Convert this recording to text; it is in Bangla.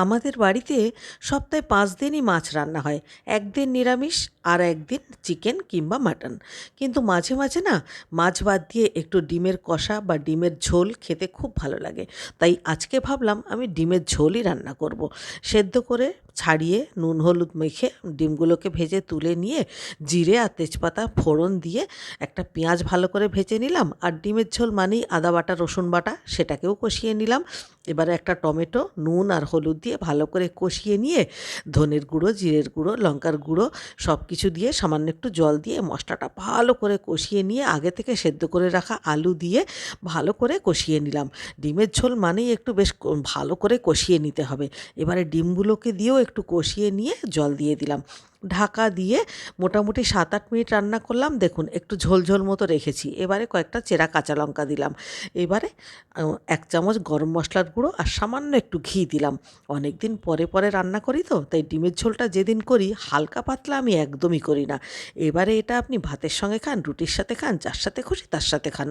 আমাদের বাড়িতে সপ্তাহে ৫ দিনই মাছ রান্না হয়। একদিন নিরামিষ আর একদিন চিকেন কিংবা মাটন। কিন্তু মাঝে মাঝে না মাছ বাদ দিয়ে একটু ডিমের কষা বা ডিমের ঝোল খেতে খুব ভালো লাগে। তাই আজকে ভাবলাম আমি ডিমের ঝোলই রান্না করব। সেদ্ধ করে ছাড়িয়ে নুন হলুদ মেখে ডিমগুলোকে ভেজে তুলে নিয়ে জিরে আর তেজপাতা ফোড়ন দিয়ে একটা পেঁয়াজ ভালো করে ভেজে নিলাম, আর ডিমের ঝোল মানেই আদা বাটা রসুন বাটা, সেটাকেও কষিয়ে নিলাম। এবারে একটা টমেটো নুন আর হলুদ দিয়ে ভালো করে কষিয়ে নিয়ে ধনের গুঁড়ো, জিরের গুঁড়ো, লঙ্কার গুঁড়ো সব কিছু দিয়ে সামান্য একটু জল দিয়ে মশলাটা ভালো করে কষিয়ে নিয়ে আগে থেকে সেদ্ধ করে রাখা আলু দিয়ে ভালো করে কষিয়ে নিলাম। ডিমের ঝোল মানেই একটু বেশ ভালো করে কষিয়ে নিতে হবে। এবারে ডিমগুলোকে দিয়েও একটু কষিয়ে নিয়ে জল দিয়ে দিলাম। ঢাকা দিয়ে মোটামুটি ৭-৮ মিনিট রান্না করলাম। দেখুন একটু ঝোল ঝোল মতো রেখেছি। এবারে কয়েকটা চেরা কাঁচা লঙ্কা দিলাম। এবারে ১ চামচ গরম মশলার গুঁড়ো আর সামান্য একটু ঘি দিলাম। অনেক দিন পরে পরে রান্না করি তো, তাই ডিমের ঝোলটা যেদিন করি হালকা পাতলা আমি একদমই করি না। এবারে এটা আপনি ভাতের সঙ্গে খান, রুটির সাথে খান, যার সাথে খুশি তার সাথে খান।